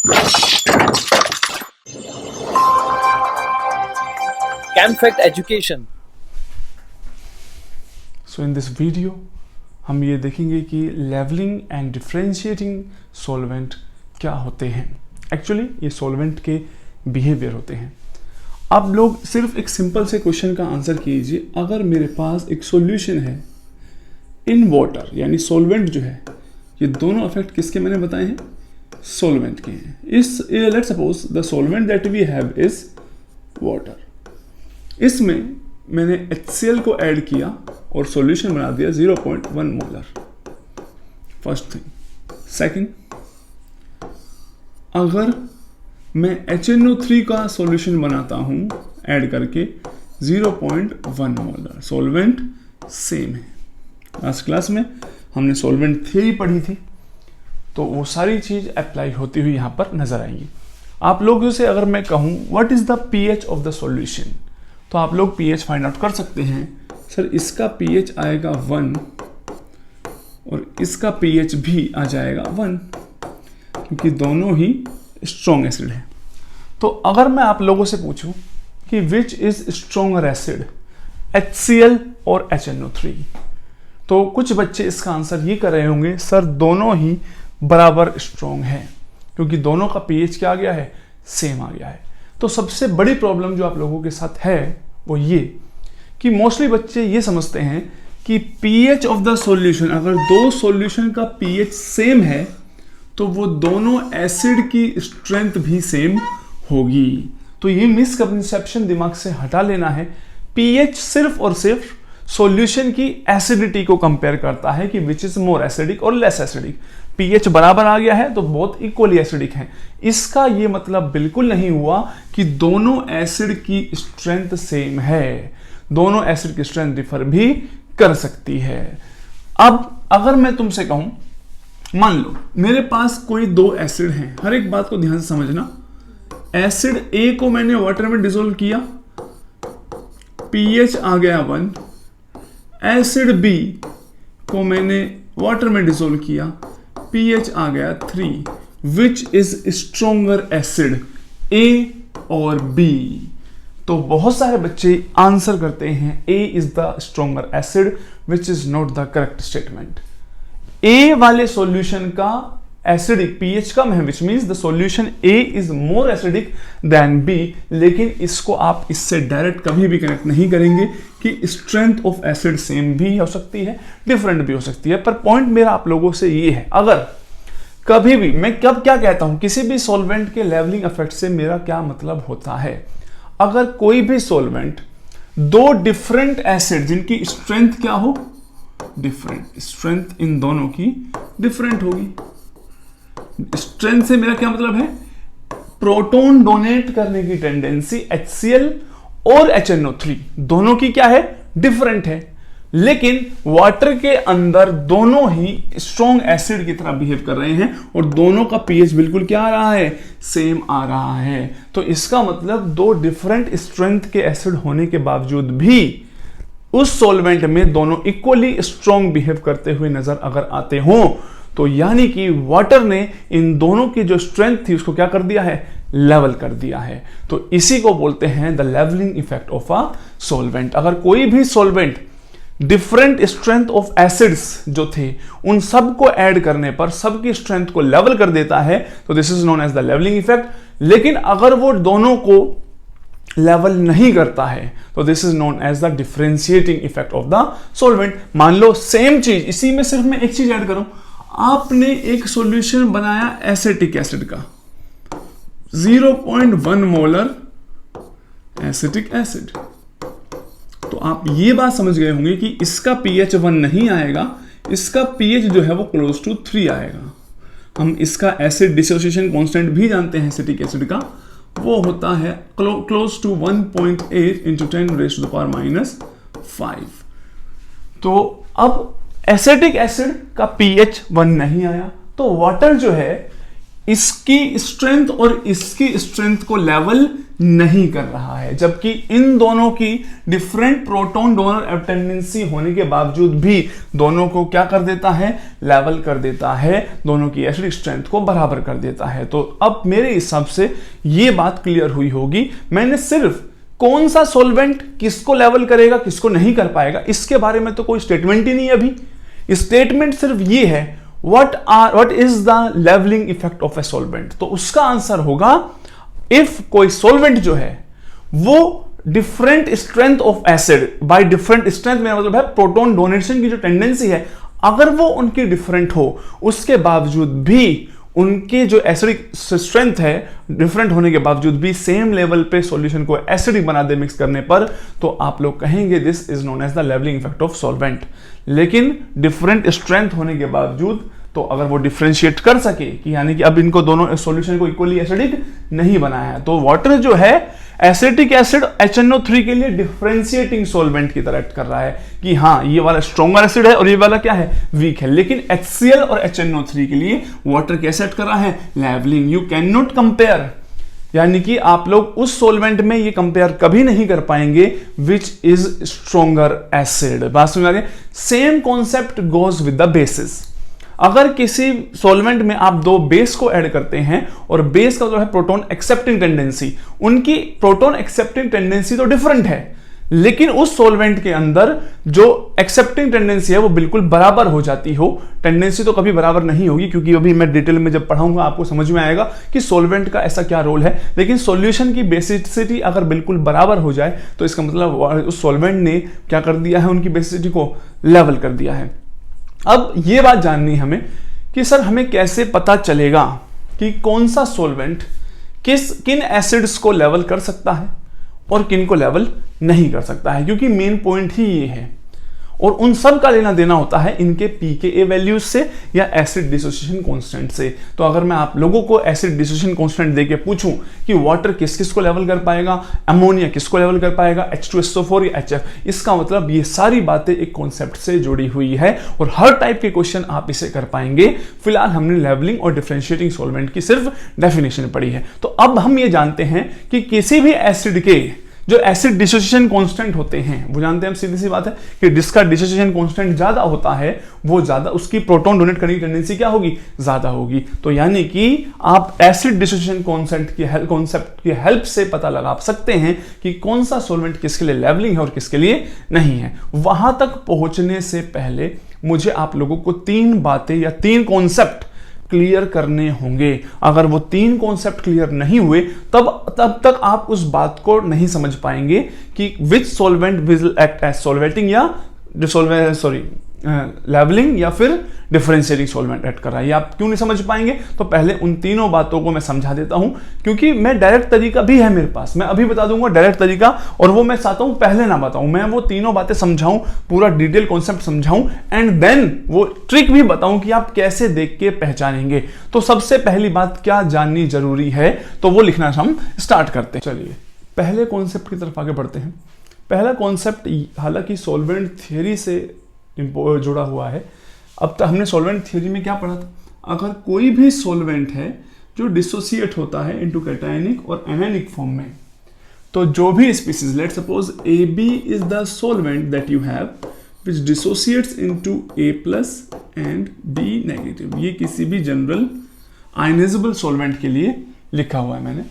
ChemFact Education. So in this video हम ये देखेंगे कि लेवलिंग एंड डिफरेंशिएटिंग सॉल्वेंट क्या होते हैं। एक्चुअली ये सॉल्वेंट के बिहेवियर होते हैं। आप लोग सिर्फ एक सिंपल से क्वेश्चन का आंसर कीजिए। अगर मेरे पास एक सॉल्यूशन है इन वाटर, यानी सॉल्वेंट जो है, ये दोनों इफेक्ट किसके मैंने बताए हैं? सॉल्वेंट के हैं। इस let's suppose the solvent that we have is water. इसमें मैंने HCl को ऐड किया और सॉल्यूशन बना दिया 0.1 मोलर। First thing. सेकंड, अगर मैं HNO3 का सॉल्यूशन बनाता हूं ऐड करके 0.1 मोलर, सॉल्वेंट सेम है। लास्ट क्लास में हमने सॉल्वेंट थ्योरी पढ़ी थी, तो वो सारी चीज अप्लाई होती हुई यहां पर नजर आएंगी। आप लोगों से अगर मैं कहूं what is the pH of the solution, तो आप लोग pH फाइंड आउट कर सकते हैं। सर इसका pH आएगा 1 और इसका pH भी आ जाएगा 1, क्योंकि दोनों ही स्ट्रॉन्ग एसिड है। तो अगर मैं आप लोगों से पूछूं कि which is stronger acid, HCl और HNO3, तो कुछ बच्चे इसका आंसर ये कर रहे होंगे सर दोनों ही बराबर स्ट्रॉन्ग है, क्योंकि दोनों का pH क्या आ गया है? सेम आ गया है। तो सबसे बड़ी प्रॉब्लम जो आप लोगों के साथ है वो ये कि मोस्टली बच्चे ये समझते हैं कि pH ऑफ द सॉल्यूशन, अगर दो सॉल्यूशन का pH सेम है तो वो दोनों एसिड की स्ट्रेंथ भी सेम होगी। तो ये मिसकंसेप्शन दिमाग से हटा लेना है। pH सिर्फ और सिर्फ सॉल्यूशन की एसिडिटी को कंपेयर करता है कि विच इज मोर एसिडिक और लेस एसिडिक। pH बराबर आ गया है तो बहुत इक्वली एसिडिक है। इसका ये मतलब बिल्कुल नहीं हुआ कि दोनों एसिड की स्ट्रेंथ सेम है। दोनों एसिड की स्ट्रेंथ डिफर भी कर सकती है। अब अगर मैं तुमसे कहूं, मान लो मेरे पास कोई दो एसिड हैं, हर एक बात को ध्यान से समझना। एसिड A को मैंने वाटर में डिसोल्व किया, pH आ गया 1। एसिड B को मैंने वाटर में डिसोल्व किया, pH आ गया 3। Which is stronger acid, A और B? तो बहुत सारे बच्चे आंसर करते हैं A is the stronger acid, which is not the correct statement. A वाले सॉल्यूशन का एसिडिक pH कम है, which means the solution A is more acidic then B। लेकिन इसको आप इससे डायरेक्ट कभी भी कनेक्ट नहीं करेंगे कि स्ट्रेंथ ऑफ एसिड सेम भी हो सकती है, डिफरेंट भी हो सकती है। पर पॉइंट मेरा आप लोगों से ये है, अगर कभी भी मैं क्या कहता हूं, किसी भी सॉल्वेंट के लेवलिंग इफेक्ट से मेरा क्या मतलब होता है? अगर कोई भी सॉल्वेंट दो डिफरेंट एसिड जिनकी स्ट्रेंथ क्या हो, डिफरेंट, स्ट्रेंथ इन दोनों की डिफरेंट होगी। स्ट्रेंथ से मेरा क्या मतलब है? प्रोटॉन डोनेट करने की टेंडेंसी HCl और HNO3 दोनों की क्या है? डिफरेंट है। लेकिन वाटर के अंदर दोनों ही स्ट्रॉन्ग एसिड की तरह बिहेव कर रहे हैं और दोनों का pH बिल्कुल क्या आ रहा है? सेम आ रहा है। तो इसका मतलब दो डिफरेंट स्ट्रेंथ के एसिड होने के बावजूद भी उस सॉल्वेंट में दोनों इक्वली स्ट्रॉन्ग बिहेव करते हुए नजर अगर आते हों, तो यानी कि वाटर ने इन दोनों की जो स्ट्रेंथ थी उसको क्या कर दिया है? लेवल कर दिया है। तो इसी को बोलते हैं the levelling effect of a solvent. अगर कोई भी solvent different strength of acids जो थे उन सब को ऐड करने पर सबकी स्ट्रेंथ को लेवल कर देता है, तो this is known as the levelling effect. लेकिन अगर वो दोनों को लेवल नहीं करता है तो this is known as the differentiating effect of the solvent. मान लो सेम चीज, इसी में सिर्फ मैं एक चीज ऐड करूं, आपने एक सॉल्यूशन बनाया एसिटिक एसिड का, 0.1 मोलर एसिटिक एसिड, तो आप ये बात समझ गए होंगे कि इसका pH 1 नहीं आएगा, इसका pH जो है वो क्लोज टू 3 आएगा। हम इसका एसिड डिसोसिएशन कांस्टेंट भी जानते हैं एसिटिक एसिड का, वो होता है क्लोज टू 1.8 इंटू 10⁻⁻5। तो अब एसिटिक एसिड का pH 1 नहीं आया, तो वाटर जो है इसकी स्ट्रेंथ और इसकी स्ट्रेंथ को लेवल नहीं कर रहा है, जबकि इन दोनों की डिफरेंट प्रोटॉन डोनर टेंडेंसी होने के बावजूद भी दोनों को क्या कर देता है, लेवल कर देता है, दोनों की एसिडिक स्ट्रेंथ को बराबर कर देता है। तो अब मेरे हिसाब से ये बात क्लियर हुई होगी। मैंने सिर्फ कौन सा सॉल्वेंट किसको लेवल करेगा किसको नहीं कर पाएगा इसके बारे में तो कोई स्टेटमेंट ही नहीं है अभी। स्टेटमेंट सिर्फ ये है what is the leveling effect of a solvent। तो उसका आंसर होगा इफ कोई सॉल्वेंट जो है वो different strength of acid, by different strength मेरा मतलब है प्रोटॉन डोनेशन की जो टेंडेंसी है, अगर वो उनकी डिफरेंट हो उसके बावजूद भी उनके जो एसिडिक स्ट्रेंथ है डिफरेंट होने के बावजूद भी सेम लेवल पे सॉल्यूशन को एसिडिक बना दे मिक्स करने पर, तो आप लोग कहेंगे this is known as the levelling effect of solvent. लेकिन डिफरेंट स्ट्रेंथ होने के बावजूद तो अगर वो डिफरेंशिएट कर सके कि यानी कि अब इनको दोनों सॉल्यूशन को इक्वली एसिडिक नहीं बनाया है, तो वाटर जो है एसिटिक एसिड HNO3 के लिए डिफरेंशिएटिंग सॉल्वेंट की तरह एक्ट कर रहा है कि हाँ ये वाला स्ट्रॉन्गर एसिड है और ये वाला क्या है, वीक है। लेकिन HCl और HNO3 के लिए वाटर कैसे एक्ट कर रहा है, levelling. You can not compare, यानी कि आप लोग उस सॉल्वेंट में ये कंपेयर कभी नहीं कर पाएंगे विच इज स्ट्रॉन्गर एसिड। बात समझ आ गई। Same concept goes with the basis. अगर किसी सॉल्वेंट में आप दो बेस को ऐड करते हैं और बेस का जो है प्रोटॉन एक्सेप्टिंग टेंडेंसी, उनकी प्रोटॉन एक्सेप्टिंग टेंडेंसी तो डिफरेंट है, लेकिन उस सॉल्वेंट के अंदर जो एक्सेप्टिंग टेंडेंसी है वो बिल्कुल बराबर हो जाती हो। टेंडेंसी तो कभी बराबर नहीं होगी, क्योंकि अभी मैं डिटेल में जब पढ़ाऊंगा आपको समझ में आएगा कि सॉल्वेंट का ऐसा क्या रोल है। लेकिन सॉल्यूशन की बेसिसिटी अगर बिल्कुल बराबर हो जाए तो इसका मतलब उस सॉल्वेंट ने क्या कर दिया है, उनकी बेसिसिटी को लेवल कर दिया है। अब ये बात जाननी है हमें कि सर हमें कैसे पता चलेगा कि कौन सा सॉल्वेंट किन एसिड्स को लेवल कर सकता है और किन को लेवल नहीं कर सकता है, क्योंकि मेन पॉइंट ही ये है। और उन सब का लेना देना होता है इनके pKa वैल्यूज से या एसिड डिसोसिएशन कांस्टेंट से। तो अगर मैं आप लोगों को एसिड डिसोसिएशन कांस्टेंट देके पूछूं कि वाटर किस किस को लेवल कर पाएगा, अमोनिया किसको लेवल कर पाएगा, H2SO4 या HF, इसका मतलब ये सारी बातें एक कॉन्सेप्ट से जुड़ी हुई है और हर टाइप के क्वेश्चन आप इसे कर पाएंगे। फिलहाल हमने लेवलिंग और डिफरेंशिएटिंग सॉल्वेंट की सिर्फ डेफिनेशन पढ़ी है। तो अब हम ये जानते हैं कि किसी भी एसिड के जो एसिड डिसोसिएशन कांस्टेंट होते हैं वो जानते हैं हम, सीधी सी बात है कि जिसका डिसोसिएशन कांस्टेंट ज्यादा होता है वो ज्यादा उसकी प्रोटॉन डोनेट करने की टेंडेंसी क्या होगी, ज्यादा होगी। तो यानी कि आप एसिड डिसोसिएशन कॉन्सेप्ट की हेल्प से पता लगा सकते हैं कि कौन सा सॉल्वेंट किसके लिए लेवलिंग है और किसके लिए नहीं है। वहां तक पहुंचने से पहले मुझे आप लोगों को तीन बातें या तीन कॉन्सेप्ट क्लियर करने होंगे। अगर वो तीन कॉन्सेप्ट क्लियर नहीं हुए तब तक आप उस बात को नहीं समझ पाएंगे कि विच सॉल्वेंट विल एक्ट एज सॉल्वेटिंग या लेवलिंग या फिर डिफरेंशिएटिंग सॉल्वेंट एक्ट कर रहा है। ये आप क्यों नहीं समझ पाएंगे, तो पहले उन तीनों बातों को मैं समझा देता हूं, क्योंकि मैं डायरेक्ट तरीका भी है मेरे पास, मैं अभी बता दूंगा डायरेक्ट तरीका, और वो मैं चाहता हूं पहले ना बताऊं, मैं वो तीनों बातें समझाऊं, पूरा डिटेल कॉन्सेप्ट समझाऊं एंड देन वो ट्रिक भी बताऊं कि आप कैसे देख के पहचानेंगे। तो सबसे पहली बात क्या जाननी जरूरी है, तो वो लिखना हम स्टार्ट करते हैं। चलिए पहले कॉन्सेप्ट की तरफ आगे बढ़ते हैं। पहला कॉन्सेप्ट हालांकि सॉल्वेंट थियरी से जुड़ा हुआ है। अब तक हमने सॉल्वेंट थ्योरी में क्या पढ़ा था, अगर कोई भी सॉल्वेंट है जो डिसोसिएट होता है इनटू कैटायनिक और एनायनिक फॉर्म में, तो जो भी species, let's suppose AB is the solvent that you have which dissociates into A+ and B negative. ये किसी भी जनरल आयनाइजेबल सॉल्वेंट के लिए लिखा हुआ है मैंने।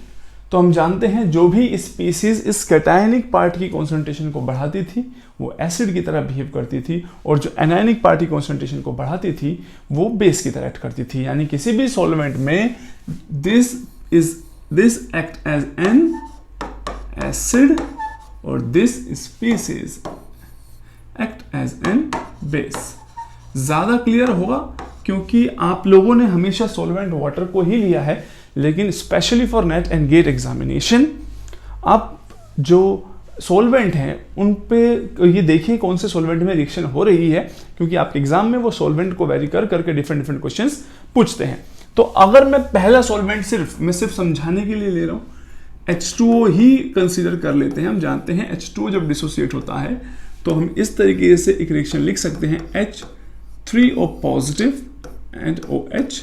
तो हम जानते हैं जो भी स्पीसीज इस कैटायनिक पार्ट की कॉन्सेंट्रेशन को बढ़ाती थी वो एसिड की तरह बिहेव करती थी, और जो एनायनिक पार्ट की कॉन्सेंट्रेशन को बढ़ाती थी वो बेस की तरह एक्ट करती थी। यानी किसी भी सॉल्वेंट में this act as an acid और this species act as an base. ज्यादा क्लियर होगा क्योंकि आप लोगों ने हमेशा सॉल्वेंट वाटर को ही लिया है, लेकिन specially for NET and GATE examination आप जो सॉल्वेंट हैं उन पे ये देखिए कौन से सॉल्वेंट में रिएक्शन हो रही है, क्योंकि आपके एग्जाम में वो सॉल्वेंट को वेरी करके डिफरेंट क्वेश्चंस पूछते हैं। तो अगर मैं पहला सॉल्वेंट सिर्फ समझाने के लिए ले रहा हूं, H2O ही कंसीडर कर लेते हैं। हम जानते हैं H2O जब डिसोसिएट होता है तो हम इस तरीके से एक रिएक्शन लिख सकते हैं, H3O positive and OH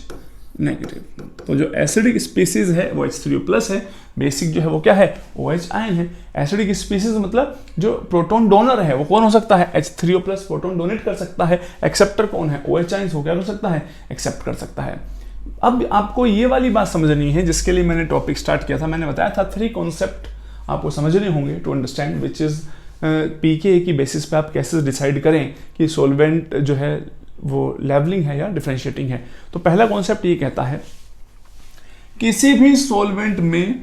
negative. तो जो एसिडिक स्पीसीज है वो H3O+ है, बेसिक जो है वो क्या है, OH आयन है। एसिडिक स्पीसीज मतलब जो प्रोटॉन डोनर है वो कौन हो सकता है, H3O+ प्रोटॉन डोनेट कर सकता है। एक्सेप्टर कौन है, OH आयन, वो क्या कर सकता है, एक्सेप्ट कर सकता है। अब आपको ये वाली बात समझनी है जिसके लिए मैंने टॉपिक स्टार्ट किया था। मैंने बताया था 3 कॉन्सेप्ट आपको समझने होंगे टू अंडरस्टैंड विच इज पीके की बेसिस पे आप कैसे डिसाइड करें कि सॉल्वेंट जो है वो लेवलिंग है या डिफरेंशिएटिंग है। तो पहला कॉन्सेप्ट ये कहता है किसी भी सॉल्वेंट में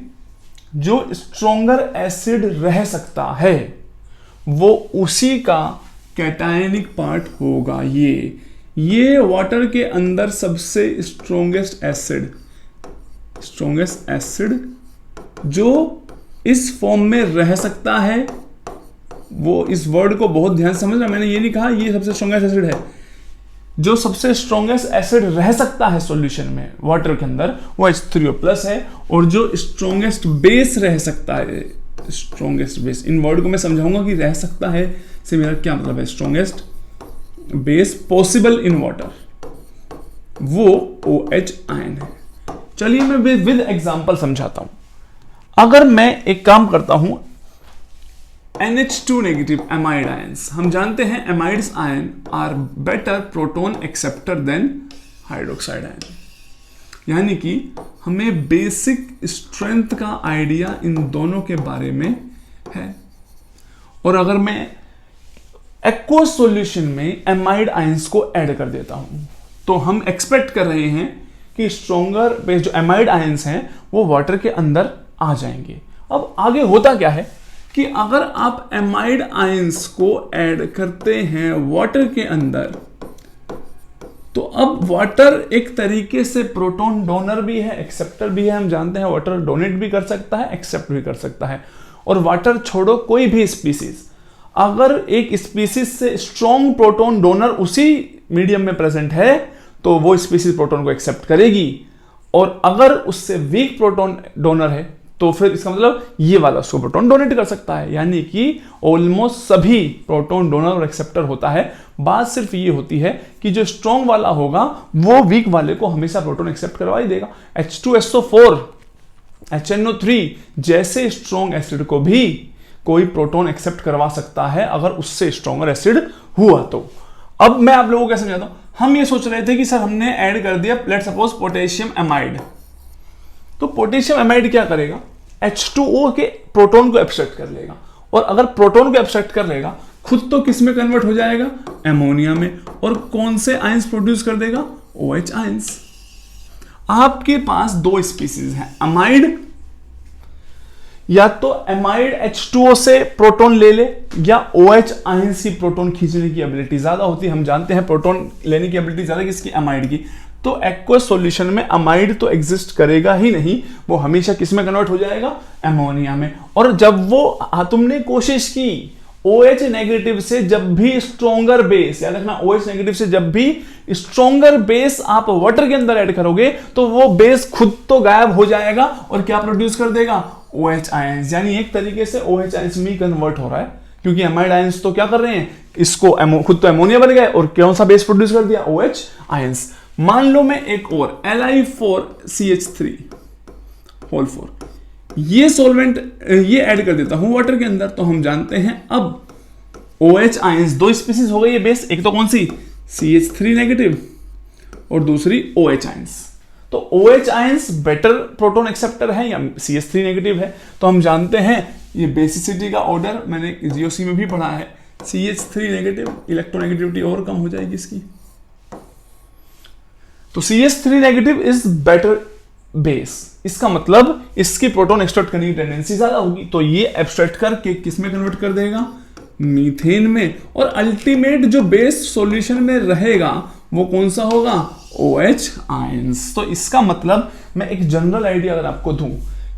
जो स्ट्रॉन्गर एसिड रह सकता है वो उसी का कैटायनिक पार्ट होगा। ये वाटर के अंदर सबसे स्ट्रॉन्गेस्ट एसिड जो इस फॉर्म में रह सकता है, वो इस वर्ड को बहुत ध्यान से समझना। मैंने ये नहीं कहा ये सबसे स्ट्रॉन्गेस्ट एसिड है, जो सबसे स्ट्रॉन्गेस्ट एसिड रह सकता है सॉल्यूशन में वाटर के अंदर वो H3O+ है। और जो स्ट्रॉन्गेस्ट बेस रह सकता है, स्ट्रॉन्गेस्ट बेस, इन वर्ड को मैं समझाऊंगा कि रह सकता है से मेरा क्या मतलब है। Strongest base possible in water वो OH आयन है। चलिए मैं विद एग्जांपल समझाता हूं। अगर मैं एक काम करता हूं, NH2 नेगेटिव एमाइड आयंस, हम जानते हैं amides ion are better proton acceptor than hydroxide ion, यानी कि हमें बेसिक स्ट्रेंथ का आइडिया इन दोनों के बारे में है। और अगर मैं एक्वस सॉल्यूशन में एमाइड आयंस को ऐड कर देता हूं तो हम एक्सपेक्ट कर रहे हैं कि स्ट्रॉन्गर बेस जो एमाइड आयंस हैं वो वाटर के अंदर आ जाएंगे। अब आगे होता क्या है कि अगर आप एमाइड आयंस को ऐड करते हैं वाटर के अंदर तो अब वाटर एक तरीके से प्रोटॉन डोनर भी है, एक्सेप्टर भी है। हम जानते हैं वाटर डोनेट भी कर सकता है, एक्सेप्ट भी कर सकता है। और वाटर छोड़ो कोई भी स्पीसीज, अगर एक स्पीसीज से स्ट्रॉन्ग प्रोटॉन डोनर उसी मीडियम में प्रेजेंट है तो वो स्पीसीज प्रोटॉन को एक्सेप्ट करेगी, और अगर उससे वीक प्रोटॉन डोनर है तो फिर इसका मतलब ये वाला उसको प्रोटॉन डोनेट कर सकता है। यानी कि ऑलमोस्ट सभी प्रोटॉन डोनर और एक्सेप्टर होता है। बात सिर्फ ये होती है कि जो स्ट्रॉन्ग वाला होगा वो वीक वाले को हमेशा प्रोटॉन एक्सेप्ट करवा ही देगा। H2SO4 HNO3 जैसे स्ट्रॉन्ग एसिड को भी कोई प्रोटॉन एक्सेप्ट करवा सकता है अगर उससे स्ट्रॉन्गर एसिड हुआ तो। अब मैं आप लोगों को कैसे समझाता हूं, हम ये सोच रहे थे कि सर हमने ऐड कर दिया लेट्स सपोज पोटेशियम एमाइड, तो पोटेशियम एमाइड क्या करेगा, H2O के प्रोटॉन को एब्स्ट्रैक्ट कर लेगा, और अगर प्रोटॉन को एब्स्ट्रैक्ट कर लेगा खुद तो किस में कन्वर्ट हो जाएगा, एमोनिया में, और कौन से आयंस प्रोड्यूस कर देगा, OH आयंस। आपके पास दो स्पीसीज हैं अमाइड, या तो एमाइड H2O से प्रोटॉन ले ले या OH आयंस की प्रोटॉन खींचने की एबिलिटी ज्यादा होती है। हम जानते हैं प्रोटॉन लेने की एबिलिटी ज्यादा किसकी, एमाइड की। तो एक्वस सॉल्यूशन में अमाइड तो एग्जिस्ट करेगा ही नहीं, वो हमेशा किस में कन्वर्ट हो जाएगा, एमोनिया में। और जब वो तुमने कोशिश की OH नेगेटिव से जब भी स्ट्रॉन्गर बेस, याद रखना OH नेगेटिव से जब भी स्ट्रॉन्गर बेस आप वाटर के अंदर ऐड करोगे तो वो बेस खुद तो गायब हो जाएगा और क्या प्रोड्यूस कर देगा, OH आयंस। यानी एक तरीके से OH आयंस में कन्वर्ट हो रहा है, क्योंकि एमाइड आयंस तो क्या कर रहे हैं, इसको खुद तो एमोनिया बन गया और कौन सा बेस प्रोड्यूस कर दिया, OH आयंस। मान लो मैं एक और Li4CH3 ये सॉल्वेंट ये ऐड कर देता हूं वाटर के अंदर, तो हम जानते हैं अब OH आयंस, दो स्पीसीज हो गई है बेस, एक तो कौन सी CH3 नेगेटिव और दूसरी OH आयंस। तो OH ions better proton acceptor है या CH3 नेगेटिव है, तो हम जानते हैं ये बेसिसिटी का ऑर्डर मैंने GOC में भी पढ़ा है, CH3 नेगेटिव इलेक्ट्रोनेगेटिविटी और कम हो जाएगी इसकी, तो CH3 negative is better base, इसका मतलब इसकी प्रोटॉन एक्सट्रैक्ट करने की टेंडेंसी ज्यादा होगी, तो ये एब्स्ट्रैक्ट करके किस में कन्वर्ट कर देगा, मीथेन में। और अल्टीमेट जो बेस सॉल्यूशन में रहेगा वो कौन सा होगा, OH आयंस। तो इसका मतलब मैं एक जनरल आइडिया अगर आपको दूं,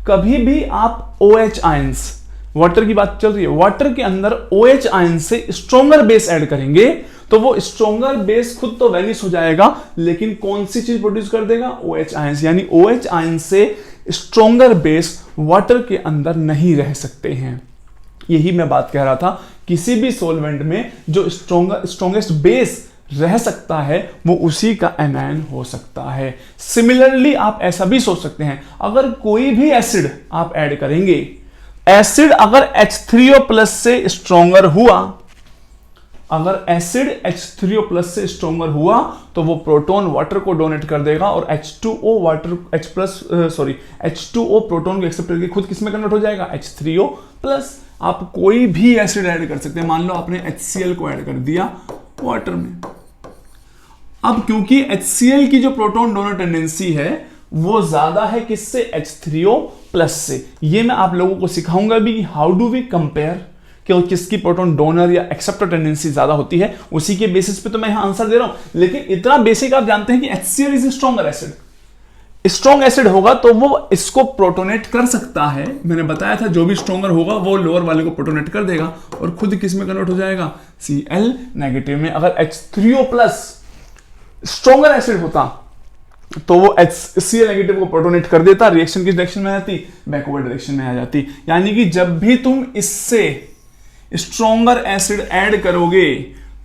कभी भी आप OH आयंस, वाटर की बात चल रही है, वाटर के अंदर OH आयंस से स्ट्रॉन्गर बेस ऐड करेंगे तो वो स्ट्रॉन्गर बेस खुद तो वैनिश हो जाएगा, लेकिन कौन सी चीज प्रोड्यूस कर देगा, OH आयंस। यानी OH आयंस से स्ट्रॉन्गर बेस वाटर के अंदर नहीं रह सकते हैं। यही मैं बात कह रहा था, किसी भी सॉल्वेंट में जो स्ट्रॉन्गेस्ट बेस रह सकता है वो उसी का एनायन हो सकता है। सिमिलरली आप ऐसा भी सोच सकते हैं, अगर कोई भी एसिड आप ऐड करेंगे, एसिड अगर H3O+ से स्ट्रॉन्गर हुआ, अगर एसिड H3O+ से स्ट्रॉन्गर हुआ तो वो प्रोटॉन वाटर को डोनेट कर देगा और H2O प्रोटॉन को एक्सेप्ट करके खुद किस में कन्वर्ट हो जाएगा, H3O+। आप कोई भी एसिड ऐड कर सकते हैं। मान लो आपने HCl को ऐड कर दिया वाटर में। अब क्योंकि HCl की जो प्रोटॉन डोनर टेंडेंसी है वो ज्यादा है किससे, H3O+ से। ये मैं आप लोगों को सिखाऊंगा भी हाउ डू वी कंपेयर, कि किसकी प्रोटॉन डोनर या एक्सेप्टर टेंडेंसी ज्यादा होती है, उसी के बेसिस पे तो मैं यहां आंसर दे रहा हूं। लेकिन इतना बेसिक आप जानते हैं कि HCl is stronger acid, strong acid होगा तो वो इसको प्रोटोनेट कर सकता है। मैंने बताया था जो भी स्ट्रॉन्गर होगा वो लोअर वाले को प्रोटोनेट कर देगा और खुद किस में कन्वर्ट हो जाएगा, Cl- में। अगर H3O+ स्ट्रॉन्गर एसिड होता तो वो Cl- को प्रोटोनेट कर देता, रिएक्शन किस डायरेक्शन में आ जाती, बैकवर्ड डायरेक्शन में आ जाती। यानी कि जब भी तुम इससे स्ट्रॉन्गर एसिड ऐड करोगे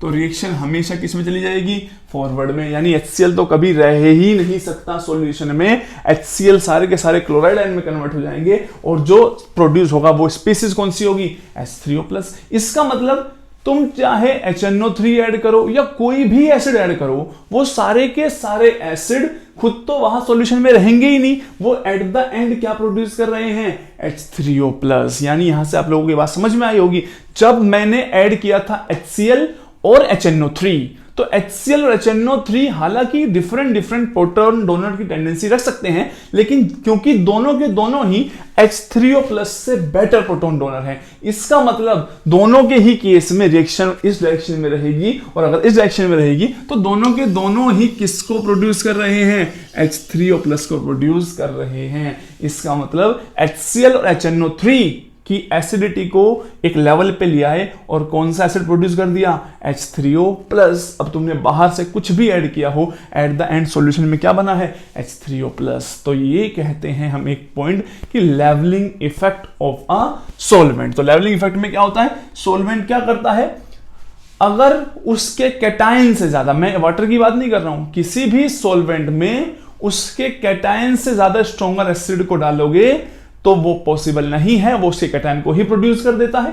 तो रिएक्शन हमेशा किस में चली जाएगी, फॉरवर्ड में। यानी HCl तो कभी रह ही नहीं सकता सॉल्यूशन में। HCl सारे के सारे क्लोराइड आयन में कन्वर्ट हो जाएंगे और जो प्रोड्यूस होगा वो स्पीसीज कौन सी होगी, H3O+। इसका मतलब तुम चाहे HNO3 ऐड करो या कोई भी एसिड ऐड करो, वो सारे के सारे एसिड खुद तो वहां सॉल्यूशन में रहेंगे ही नहीं, वो एट द एंड क्या प्रोड्यूस कर रहे हैं, H3O+। यानी यहां से आप लोगों की बात समझ में आई होगी। जब मैंने ऐड किया था HCl और HNO3, तो HCl और HNO3 हालांकि डिफरेंट प्रोटॉन डोनर की टेंडेंसी रख सकते हैं, लेकिन क्योंकि दोनों के दोनों ही H3O+ से बेटर प्रोटॉन डोनर है, इसका मतलब दोनों के ही केस में रिएक्शन इस डायरेक्शन में रहेगी, और अगर इस डायरेक्शन में रहेगी तो दोनों के दोनों ही किसको प्रोड्यूस कर रहे हैं, H3O+ को प्रोड्यूस कर रहे हैं। इसका मतलब HCl और HNO3 की एसिडिटी को एक लेवल पे लिया है और कौन सा एसिड प्रोड्यूस कर दिया, H3O+। अब तुमने बाहर से कुछ भी ऐड किया हो, एट द एंड सॉल्यूशन में क्या बना है, H3O+। तो ये कहते हैं हम एक पॉइंट कि levelling effect of a solvent. तो लेवलिंग इफेक्ट में क्या होता है, सॉल्वेंट क्या करता है, अगर उसके कैटायन से ज्यादा, मैं वाटर की बात नहीं कर रहा हूं, किसी भी सॉल्वेंट में उसके कैटायन से ज्यादा स्ट्रॉन्गर एसिड को डालोगे तो वो पॉसिबल नहीं है, वो उसके कैटायन को ही प्रोड्यूस कर देता है।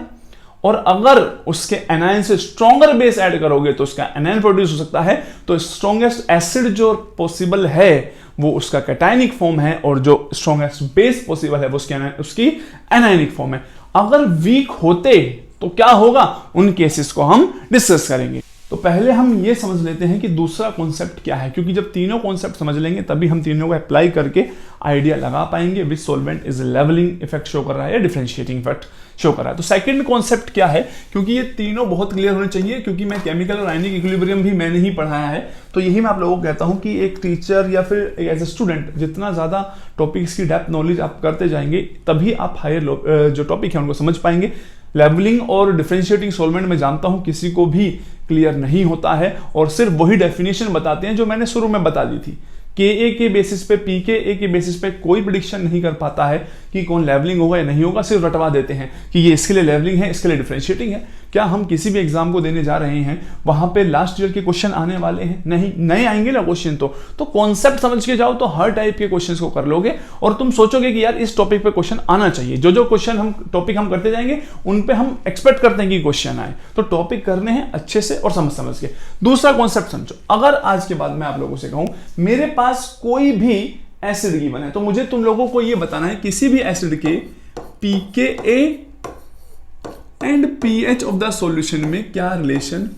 और अगर उसके एनायन से स्ट्रॉन्गर बेस ऐड करोगे तो उसका एनायन प्रोड्यूस हो सकता है। तो स्ट्रॉन्गेस्ट एसिड जो पॉसिबल है वो उसका कैटायनिक फॉर्म है, और जो स्ट्रॉन्गेस्ट बेस पॉसिबल है वो उसकी एनायनिक फॉर्म है। अगर वीक होते तो क्या होगा, उन केसेस को हम डिस्कस करेंगे। तो पहले हम ये समझ लेते हैं कि दूसरा कॉन्सेप्ट क्या है, क्योंकि जब तीनों कॉन्सेप्ट समझ लेंगे तभी हम तीनों को अप्लाई करके आइडिया लगा पाएंगे which solvent is levelling effect show कर रहा है या डिफरेंशिएटिंग इफेक्ट शो कर रहा है। तो सेकंड कॉन्सेप्ट क्या है, क्योंकि ये तीनों बहुत क्लियर होने चाहिए, क्योंकि मैं केमिकल और आयनिक इक्विलिब्रियम भी मैंने ही पढ़ाया है। तो यही मैं आप लोगों को कहता हूं कि एक टीचर या फिर एज ए स्टूडेंट जितना ज्यादा टॉपिक्स की डेप्थ नॉलेज आप करते जाएंगे तभी आप हायर जो टॉपिक है उनको समझ पाएंगे। लेवलिंग और डिफरेंशिएटिंग सॉल्वेंट में जानता हूं किसी को भी क्लियर नहीं होता है, और सिर्फ वही डेफिनेशन बताते हैं जो मैंने शुरू में बता दी थी। Ka के बेसिस पे, pKa के बेसिस पे कोई प्रिडिक्शन नहीं कर पाता है कि कौन लेवलिंग होगा या नहीं होगा, सिर्फ रटवा देते हैं कि ये इसके लिए लेवलिंग है, इसके लिए डिफरेंशिएटिंग है। क्या हम किसी भी एग्जाम को देने जा रहे हैं वहां पे लास्ट ईयर के क्वेश्चन आने वाले हैं? नहीं, नए आएंगे ना क्वेश्चन। तो कॉन्सेप्ट समझ के जाओ तो हर टाइप के क्वेश्चन को कर लोगे, और तुम सोचोगे कि यार इस टॉपिक पे क्वेश्चन आना चाहिए। जो क्वेश्चन हम टॉपिक हम करते जाएंगे उन पे हम एक्सपेक्ट करते हैं कि क्वेश्चन आए, तो टॉपिक करने हैं अच्छे से और समझ के। दूसरा कॉन्सेप्ट समझो, अगर आज के बाद मैं आप लोगों से कहूं मेरे पास कोई भी एसिड गिवन है, तो मुझे तुम लोगों को यह बताना है किसी भी एसिड के pKa and pH of the solution में क्या रिलेशन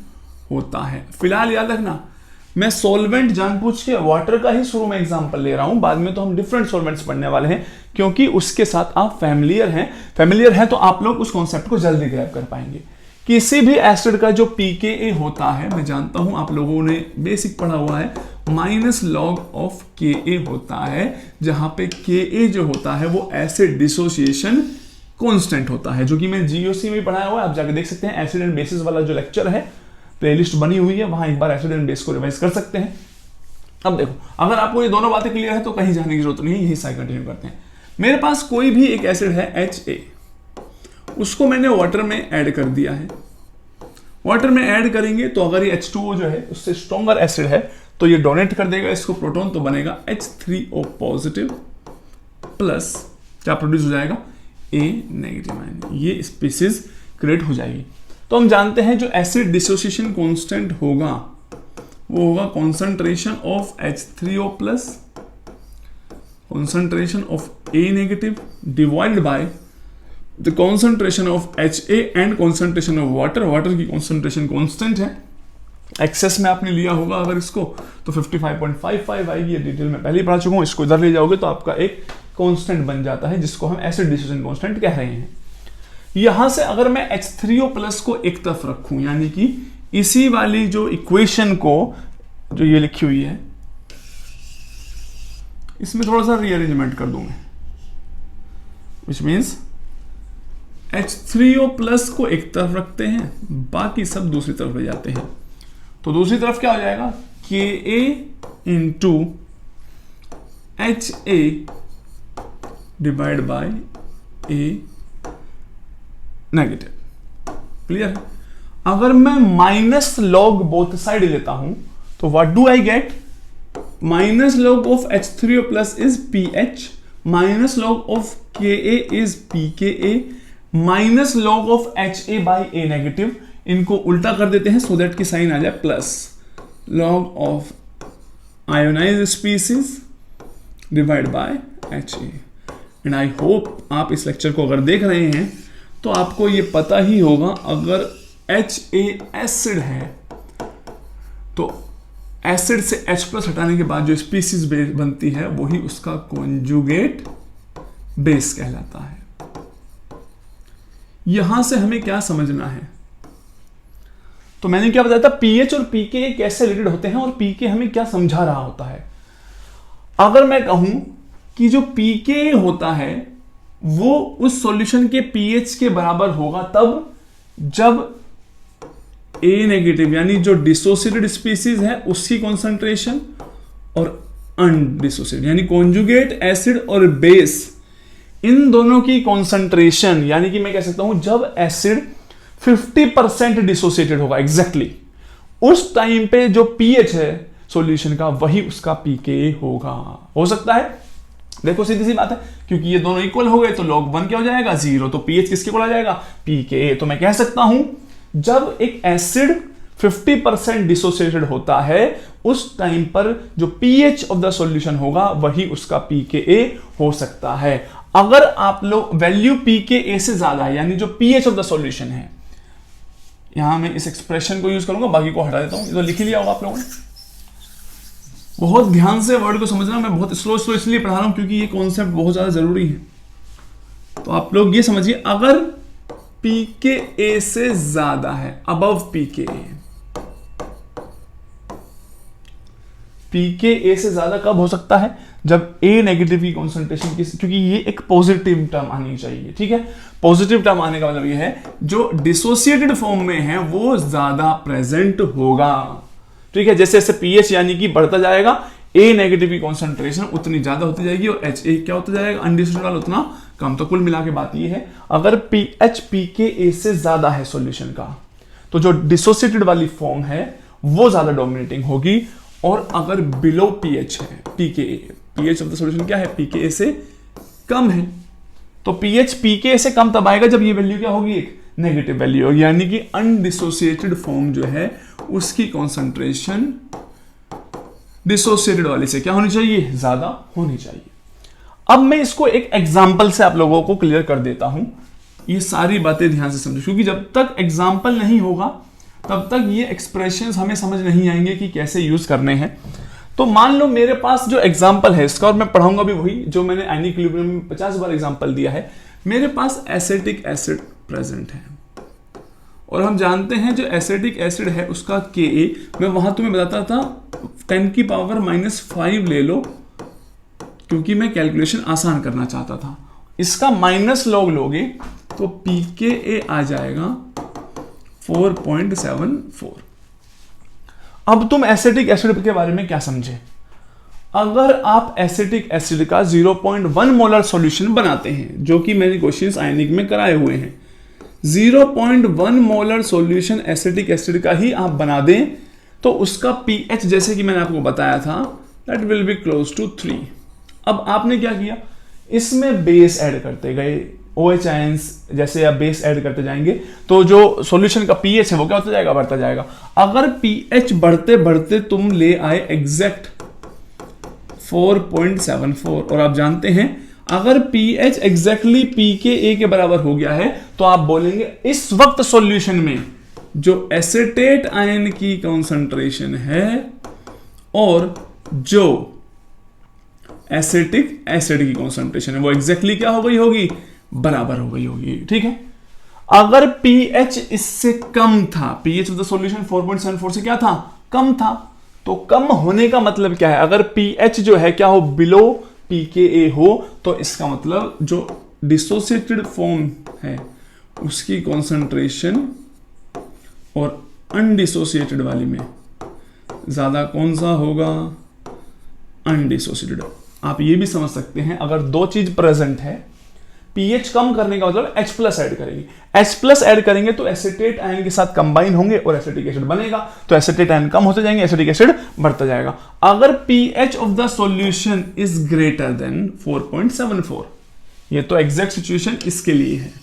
होता है। फिलहाल याद रखना, मैं सॉल्वेंट जानबूझ के वाटर का ही शुरू में एग्जांपल ले रहा हूं, बाद में तो हम डिफरेंट सॉल्वेंट्स पढ़ने वाले हैं, क्योंकि उसके साथ आप फैमिलियर हैं तो आप लोग उस कॉन्सेप्ट को जल्दी ग्रैब कर पाएंगे। किसी भी एसिड का जो pKa होता है, मैं जानता हूं आप लोगों ने बेसिक पढ़ा हुआ है, -log ऑफ Ka होता है, जहां पे Ka जो होता है वो एसिड डिसोसिएशन कांस्टेंट होता है, जो कि मैं GOC में पढ़ाया हुआ है। आप जाके देख सकते हैं, एसिड एंड बेसिस वाला जो लेक्चर है, प्लेलिस्ट बनी हुई है, वहां एक बार एसिड एंड बेस को रिवाइज कर सकते हैं। अब देखो, अगर आपको ये दोनों बातें क्लियर है तो कहीं जाने की जरूरत नहीं है, यही साइड कंटिन्यू करते हैं। मेरे पास कोई भी एक एसिड है Ha, उसको मैंने वाटर में ऐड कर दिया है, वाटर में ऐड करेंगे तो अगर ये H2O जो है उससे स्ट्रॉन्गर एसिड है तो ये डोनेट कर देगा इसको प्रोटॉन, तो बनेगा H3O पॉजिटिव प्लस क्या प्रोड्यूस हो जाएगा, A नेगेटिव आयन। ये स्पीसीज क्रिएट हो जाएगी। तो हम जानते हैं जो एसिड डिसोसिएशन कांस्टेंट होगा वो होगा concentration of H3O plus concentration of A negative divided by the concentration of HA and concentration of water। Water की concentration constant है, एक्सेस में आपने लिया होगा अगर इसको तो 55.55 आएगी, ये डिटेल में पहले ही पढ़ा चुका हूँ। इसको इधर ले जाओगे तो आपका एक कांस्टेंट बन जाता है जिसको हम एसिड डिसोसिएशन कांस्टेंट कह रहे हैं। यहां से अगर मैं H3O प्लस को एक तरफ रखूं, यानी कि इसी वाली जो इक्वेशन को जो ये लिखी हुई है इसमें थोड़ा सा रीअरेंजमेंट कर दूंगा, विच मीन्स H3O प्लस को एक तरफ रखते हैं, बाकी सब दूसरी तरफ ले जाते हैं। तो दूसरी तरफ क्या हो जाएगा, Ka into HA divide by A negative. Clear? अगर मैं माइनस लॉग बोथ साइड लेता हूं तो what do I get, minus log of H3O plus is pH, minus log of Ka is pKa, minus log of HA by A negative। इनको उल्टा कर देते हैं so that की साइन आ जाए plus log of ionized species divide by HA। And I hope आप इस lecture को अगर देख रहे हैं तो आपको ये पता ही होगा, अगर HA एसिड है तो एसिड से H प्लस हटाने के बाद जो स्पीसीज बेस बनती है वही उसका कॉन्जुगेट बेस कहलाता है। यहां से हमें क्या समझना है, तो मैंने क्या बताया था, pH और pK कैसे रिलेटेड होते हैं और pK हमें क्या समझा रहा होता है। अगर मैं कहूं कि जो pK होता है वो उस सॉल्यूशन के pH के बराबर होगा तब जब A नेगेटिव यानी जो डिसोसिएटेड स्पीसीज है उसकी कॉन्सेंट्रेशन और अनडिसोसिएटेड यानी कॉन्जुगेट एसिड और बेस इन दोनों की कॉन्सेंट्रेशन, यानी कि मैं कह सकता हूं जब एसिड 50% डिसोसिएटेड होगा एग्जैक्टली उस टाइम पे जो pH है सॉल्यूशन का वही उसका pKa होगा। हो सकता है, देखो सीधी सी बात है, क्योंकि ये दोनों इक्वल हो गए तो log 1 क्या हो जाएगा, 0, तो pH किसके इक्वल आ जाएगा, pKa। तो मैं कह सकता हूं जब एक एसिड 50% डिसोसिएटेड होता है उस टाइम पर जो pH ऑफ द सॉल्यूशन होगा वही उसका pKa हो सकता है। अगर आप लोग वैल्यू pKa से ज्यादा है यानी जो pH ऑफ द सॉल्यूशन है, यहां मैं इस एक्सप्रेशन को यूज करूंगा, बाकी को हटा देता हूं, ये तो लिख ही लिया होगा आप लोगों ने। बहुत ध्यान से वर्ड को समझना, मैं बहुत स्लो इसलिए पढ़ा रहा हूं क्योंकि ये कॉन्सेप्ट बहुत ज्यादा जरूरी है। तो आप लोग ये समझिए, अगर pKa से ज्यादा है, अबव pKa, pKa से ज्यादा कब हो सकता है, जब A नेगेटिव की कॉन्सेंट्रेशन की, क्योंकि ये एक पॉजिटिव टर्म आनी चाहिए, ठीक है। पॉजिटिव टर्म आने का मतलब ये है जो डिसोसिएटेड फॉर्म में है वो ज्यादा प्रेजेंट होगा, ठीक है। जैसे जैसे pH यानी कि बढ़ता जाएगा A नेगेटिव की कॉन्सेंट्रेशन उतनी ज्यादा होती जाएगी और HA क्या होता जाएगा, अनडिसोसिएटेड वाला उतना कम। तो कुल मिला के बात ये है, अगर pH pKa से ज्यादा है सॉल्यूशन का तो जो डिसोसिएटेड वाली फॉर्म है वो ज्यादा डोमिनेटिंग होगी, और अगर बिलो pH है pH ऑफ द सॉल्यूशन क्या है, pKa से कम है, तो pH pKa से कम तब आएगा जब ये वैल्यू क्या होगी, एक नेगेटिव वैल्यू होगी, यानी कि अनडिसोसिएटेड फॉर्म जो है उसकी कॉन्सेंट्रेशन डिसोसिएटेड वाले से क्या होनी चाहिए, ज्यादा होनी चाहिए। अब मैं इसको एक एग्जांपल से आप लोगों को क्लियर कर देता हूं, ये सारी बातें ध्यान से समझो, क्योंकि जब तक एग्जांपल नहीं होगा तब तक ये एक्सप्रेशंस हमें समझ नहीं आएंगे कि कैसे यूज करने हैं। तो मान लो मेरे पास जो एग्जांपल है इसका, और मैं पढ़ाऊंगा भी वही जो मैंने आयनिक इक्विलिब्रियम में 50 बार एग्जांपल दिया है। मेरे पास एसिटिक एसिड प्रेजेंट है और हम जानते हैं जो एसिटिक एसिड है उसका Ka, मैं वहां तुम्हें बताता था 10⁻⁻5 ले लो, क्योंकि मैं कैलकुलेशन आसान करना चाहता था। इसका माइनस लॉग लोगे तो pKa आ जाएगा 4.74। अब तुम एसिटिक एसिड के बारे में क्या समझे, अगर आप एसिटिक एसिड का 0.1 मोलर सॉल्यूशन बनाते हैं, जो कि मैंने क्वेश्चंस आयनिक में कराए हुए हैं, 0.1 मोलर सॉल्यूशन एसिटिक एसिड का ही आप बना दें तो उसका pH जैसे कि मैंने आपको बताया था that will be close to 3। अब आपने क्या किया, इसमें बेस ऐड करते गए, OH आयंस जैसे आप बेस ऐड करते जाएंगे तो जो सॉल्यूशन का pH है वो क्या होता जाएगा, बढ़ता जाएगा। अगर pH बढ़ते बढ़ते तुम ले आए एग्जैक्ट 4.74 और आप जानते हैं अगर pH एग्जैक्टली pKa के बराबर हो गया है तो आप बोलेंगे इस वक्त सॉल्यूशन में जो एसिटेट आयन की कॉन्सेंट्रेशन है और जो एसिटिक एसिड की कॉन्सेंट्रेशन है वो एग्जैक्टली क्या हो गई होगी, बराबर हो गई होगी। ठीक है, अगर pH इससे कम था, pH ऑफ द सॉल्यूशन 4.74 से क्या था, कम था, तो कम होने का मतलब क्या है, अगर pH जो है क्या हो, बिलो pKa हो तो इसका मतलब जो डिसोसिएटेड फॉर्म है उसकी कॉन्सेंट्रेशन और अनडिसोसिएटेड वाली में ज्यादा कौन सा होगा, अनडिसोसिएटेड। आप ये भी समझ सकते हैं अगर दो चीज प्रेजेंट है, pH कम करने का मतलब H प्लस ऐड करेंगे, H प्लस ऐड करेंगे तो एसिटेट आयन के साथ कंबाइन होंगे और एसिटिक एसिड बनेगा, तो एसिटेट आयन कम होते जाएंगे, एसिटिक एसिड बढ़ता जाएगा। अगर pH of the solution is greater than 4.74, ये तो एग्जैक्ट सिचुएशन इसके लिए है।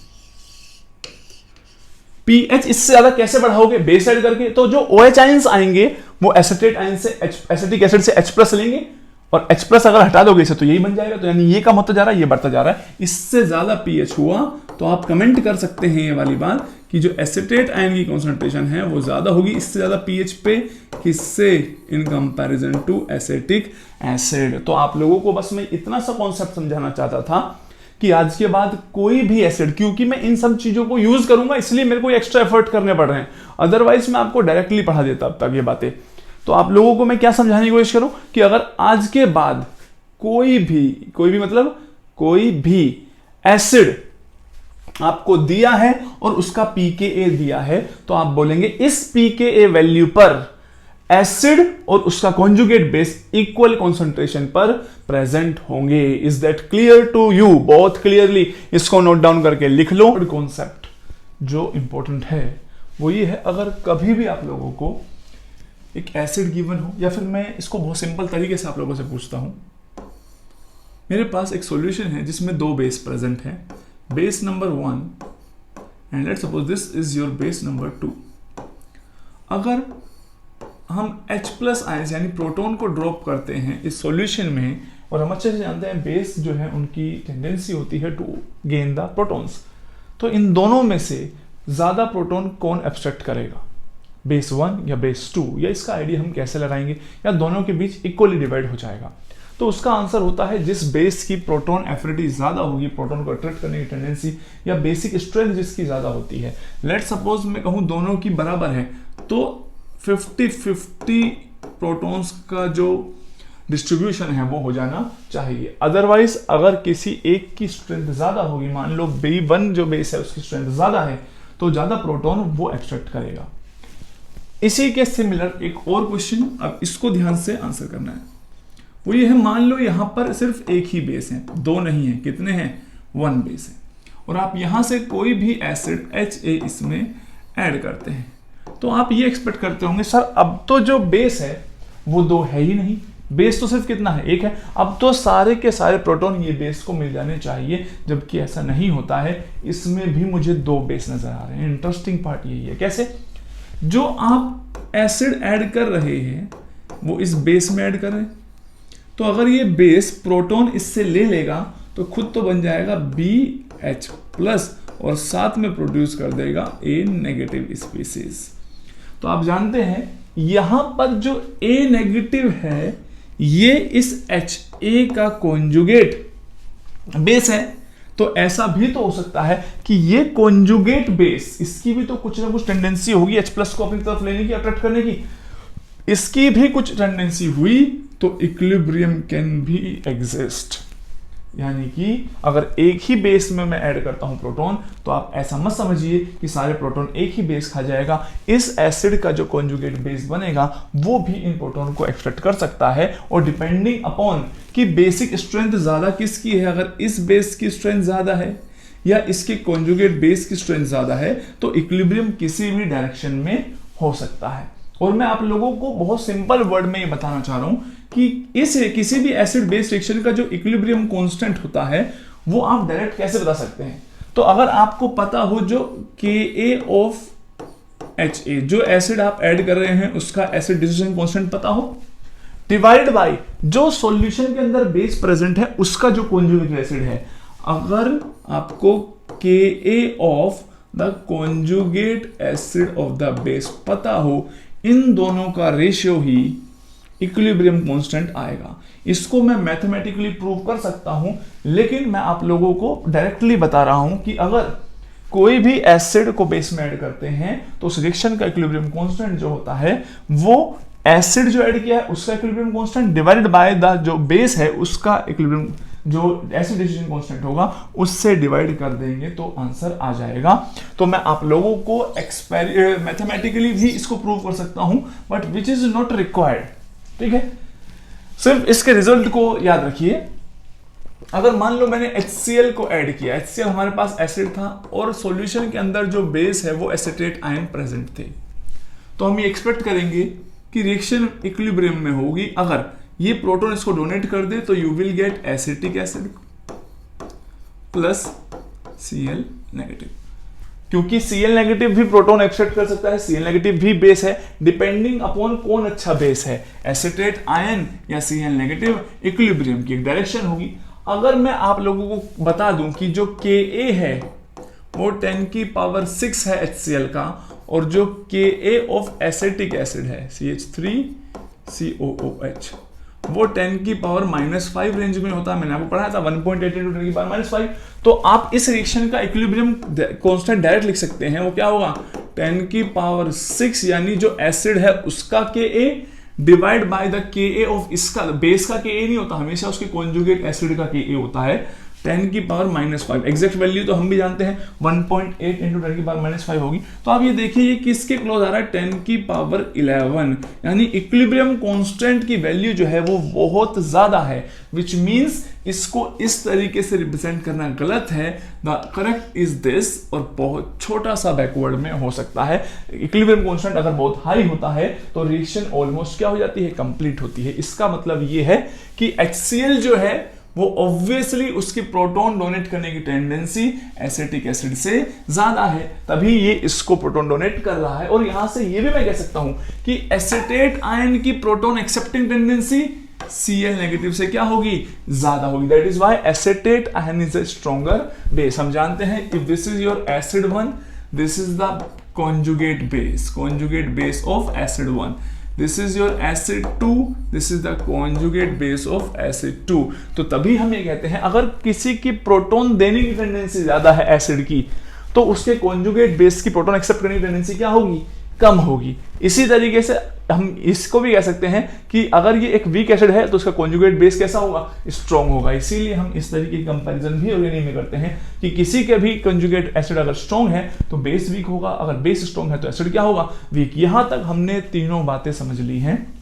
pH इससे ज्यादा कैसे बढ़ाओगे, बेस ऐड करके, तो जो OH आयंस आएंगे वो एसिटेट आयन से एसिटिक एसिड से H प्लस लेंगे और H प्लस अगर हटा दोगे इसे तो यही बन जाएगा, तो यानी ये कम होता जा रहा है, ये बढ़ता जा रहा है। इससे ज्यादा pH हुआ तो आप कमेंट कर सकते हैं ये वाली बात कि जो एसिटेट आयन की कॉन्सेंट्रेशन है वो ज्यादा होगी इससे ज्यादा pH पे, किससे, in comparison to acetic acid. तो आप लोगों को बस मैं इतना सा कॉन्सेप्ट समझाना चाहता था कि आज के बाद कोई भी एसिड, क्योंकि मैं इन सब चीजों को यूज करूंगा इसलिए मेरे को एक्स्ट्रा एफर्ट करने पड़ रहे हैं, अदरवाइज मैं आपको डायरेक्टली पढ़ा देता अब तक ये बातें। तो आप लोगों को मैं क्या समझाने की कोशिश करूं कि अगर आज के बाद कोई भी मतलब कोई भी एसिड आपको दिया है और उसका pKa दिया है तो आप बोलेंगे इस pKa वैल्यू पर एसिड और उसका कॉन्जुगेट बेस इक्वल कॉन्सेंट्रेशन पर प्रेजेंट होंगे। Is that clear to you? बहुत क्लियरली इसको नोट डाउन करके लिख लो। कॉन्सेप्ट जो इंपॉर्टेंट है वो ये है, अगर कभी भी आप लोगों को एक एसिड गिवन हो, या फिर मैं इसको बहुत सिंपल तरीके से आप लोगों से पूछता हूं, मेरे पास एक सॉल्यूशन है जिसमें दो बेस प्रेजेंट है, base number 1 and let's suppose this is your base number 2। अगर हम H प्लस आयंस यानी प्रोटॉन को ड्रॉप करते हैं इस सॉल्यूशन में, और हम अच्छे से जानते हैं बेस जो है उनकी टेंडेंसी होती है टू गेन द प्रोटॉन्स, तो इन दोनों में से ज्यादा प्रोटॉन कौन एब्स्ट्रैक्ट करेगा, बेस 1 या बेस 2, या इसका आइडिया हम कैसे लगाएंगे, या दोनों के बीच इक्वली डिवाइड हो जाएगा? तो उसका आंसर होता है जिस बेस की प्रोटॉन एफिनिटी ज्यादा होगी, प्रोटॉन को अट्रैक्ट करने की टेंडेंसी या बेसिक स्ट्रेंथ जिसकी ज्यादा होती है, लेट सपोज मैं कहूं दोनों की बराबर है, तो 50-50 प्रोटॉन्स का जो डिस्ट्रीब्यूशन है वो हो जाना चाहिए। अदरवाइज अगर किसी एक की स्ट्रेंथ ज्यादा होगी, मान लो B1 जो बेस है उसकी स्ट्रेंथ ज्यादा है, तो ज्यादा प्रोटॉन वो एक्सट्रैक्ट करेगा। इसी के सिमिलर एक और क्वेश्चन, अब इसको ध्यान से आंसर करना है, वो ये है, मान लो यहां पर सिर्फ एक ही बेस है, दो नहीं है, कितने हैं, 1 बेस है, और आप यहां से कोई भी एसिड HA इसमें ऐड करते हैं, तो आप ये एक्सपेक्ट करते होंगे सर अब तो जो बेस है वो दो है ही नहीं, बेस तो सिर्फ कितना है, एक है, अब तो सारे के सारे प्रोटॉन ये बेस को मिल जाने चाहिए, जबकि ऐसा नहीं होता है, इसमें भी मुझे दो बेस नजर आ रहे हैं। इंटरेस्टिंग पार्ट यही है, कैसे, जो आप एसिड ऐड कर रहे हैं वो इस बेस में ऐड कर रहे हैं, तो अगर ये बेस प्रोटॉन इससे ले लेगा तो खुद तो बन जाएगा BH प्लस और साथ में प्रोड्यूस कर देगा A नेगेटिव स्पीसीज। तो आप जानते हैं यहां पर जो A नेगेटिव है ये इस HA का कॉन्जुगेट बेस है, तो ऐसा भी तो हो सकता है कि ये कॉन्जुगेट बेस, इसकी भी तो कुछ ना कुछ टेंडेंसी होगी H प्लस को अपनी तरफ लेने की, अट्रैक्ट करने की, इसकी भी कुछ टेंडेंसी हुई तो इक्विलिब्रियम कैन भी एग्जिस्ट। यानी कि अगर एक ही बेस में मैं ऐड करता हूं प्रोटॉन, तो आप ऐसा मत समझिए कि सारे प्रोटॉन एक ही बेस खा जाएगा, इस एसिड का जो कॉन्जुगेट बेस बनेगा वो भी इन प्रोटॉन को एक्सट्रैक्ट कर सकता है, और डिपेंडिंग अपॉन कि बेसिक स्ट्रेंथ ज्यादा किसकी है, अगर इस बेस की स्ट्रेंथ ज्यादा है या इसके कॉन्जुगेट बेस की स्ट्रेंथ ज्यादा है तो इक्विलिब्रियम किसी भी डायरेक्शन में हो सकता है। और मैं आप लोगों को बहुत सिंपल वर्ड में ये बताना चाह रहा हूं कि इस किसी भी एसिड बेस रिएक्शन का जो इक्विलिब्रियम कांस्टेंट होता है वो आप डायरेक्ट कैसे बता सकते हैं। तो अगर आपको पता हो जो Ka ऑफ Ha, जो एसिड आप ऐड कर रहे हैं उसका एसिड डिसोसिएशन कांस्टेंट पता हो, डिवाइड बाय जो सॉल्यूशन के अंदर बेस प्रेजेंट है उसका जो कॉन्जुगेट एसिड है। अगर आपको Ka of the conjugate acid of the base पता हो, इन दोनों का रेशियो ही इक्विलिब्रियम कांस्टेंट आएगा। इसको मैं मैथमेटिकली प्रूव कर सकता हूं, लेकिन मैं आप लोगों को डायरेक्टली बता रहा हूं कि अगर कोई भी एसिड को बेस में ऐड करते हैं तो उस रिएक्शन का इक्विलिब्रियम कांस्टेंट जो होता है वो एसिड जो ऐड किया है उसका equilibrium constant divided by the जो बेस है उसका इक्विलिब्रियम जो एसिड डिसोसिएशन कांस्टेंट होगा उससे डिवाइड कर देंगे तो आंसर आ जाएगा। तो मैं आप लोगों को मैथमेटिकली भी इसको प्रूव कर सकता हूं, but which is not required. ठीक है, सिर्फ इसके रिजल्ट को याद रखिए। अगर मान लो मैंने HCl को ऐड किया, HCl हमारे पास एसिड था और सॉल्यूशन के अंदर जो बेस है वो एसिटेट आयन प्रेजेंट थे, तो हम ये एक्सपेक्ट करेंगे कि रिएक्शन इक्विलिब्रियम में होगी। अगर ये प्रोटॉन इसको डोनेट कर दे तो you will get acetic acid plus Cl negative, क्योंकि Cl नेगेटिव भी प्रोटॉन एक्सेप्ट कर सकता है, Cl नेगेटिव भी बेस है, डिपेंडिंग अपॉन कौन अच्छा बेस है, एसिटेट आयन या Cl नेगेटिव। इक्विलिब्रियम की एक डायरेक्शन होगी। अगर मैं आप लोगों को बता दूं कि जो Ka है वो 10⁶ है HCl का, और जो Ka ऑफ एसिटिक एसिड है CH3COOH वो 10⁻⁻5 रेंज में होता है। मैंने आपको पढ़ाया था 1.8 × 10⁻⁵। तो आप इस रिएक्शन का इक्विलिब्रियम कांस्टेंट डायरेक्ट लिख सकते हैं। वो क्या होगा 10⁶, यानी जो एसिड है उसका Ka divide by the Ka of इसका बेस का Ka नहीं होता, हमेशा उसके कॉन्जुगेट एसिड का Ka होता है 10⁻⁻5। एग्जैक्ट वैल्यू तो हम भी जानते हैं 1.8 × 10⁻⁵ होगी। तो आप ये देखिए ये किसके क्लोज आ रहा है 10⁻11, यानी इक्विलिब्रियम कांस्टेंट की वैल्यू जो है वो बहुत ज्यादा है, विच मींस इसको इस तरीके से रिप्रेजेंट करना गलत है। द करेक्ट इज दिस, और बहुत छोटा सा बैकवर्ड में हो सकता है। इक्विलिब्रियम कांस्टेंट अगर बहुत हाई होता है तो रिएक्शन ऑलमोस्ट क्या हो जाती है, कंप्लीट होती है। इसका मतलब ये है कि HCl जो है वो ऑब्वियसली उसकी प्रोटॉन डोनेट करने की टेंडेंसी एसिटिक एसिड से ज्यादा है, तभी ये इसको प्रोटॉन डोनेट कर रहा है। और यहां से ये भी मैं कह सकता हूं कि एसिटेट आयन की proton accepting tendency Cl negative से क्या होगी, ज्यादा होगी। That is why acetate ion is a stronger base. हम जानते हैं if this is your acid 1, this is the conjugate base of acid 1, this is your acid 2, this is the conjugate base of acid 2। तो तभी हम ये कहते हैं अगर किसी की प्रोटॉन देने की टेंडेंसी ज्यादा है एसिड की, तो उसके कॉन्जुगेट बेस की प्रोटॉन एक्सेप्ट करने की टेंडेंसी क्या होगी, कम होगी। इसी तरीके से हम इसको भी कह सकते हैं कि अगर ये एक वीक एसिड है तो उसका कॉन्जुगेट बेस कैसा होगा, स्ट्रॉन्ग होगा। इसीलिए हम इस तरीके की कंपैरिजन भी ऑर्गेनिक में करते हैं कि किसी के भी कॉन्जुगेट एसिड अगर स्ट्रॉन्ग है तो बेस वीक होगा, अगर बेस स्ट्रॉन्ग है तो एसिड क्या होगा, वीक। यहां तक हमने तीनों बातें समझ ली हैं,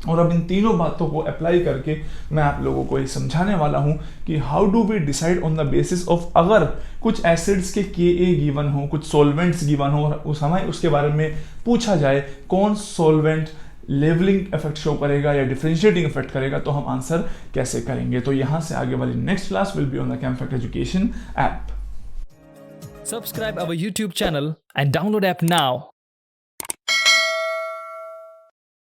और अब इन तीनों बातों को अप्लाई करके मैं आप लोगों को ये समझाने वाला हूं कि how do we decide on the basis of, अगर कुछ एसिड्स के Ka गिवन हो, कुछ सॉल्वेंट्स गिवन हो, उस हमें उसके बारे में पूछा जाए कौन सॉल्वेंट लेवलिंग इफेक्ट शो करेगा या डिफरेंशिएटिंग इफेक्ट करेगा, तो हम आंसर कैसे करेंगे। तो यहां से आगे वाली next class will be on the ChemFact education app. Subscribe our YouTube channel and download app now.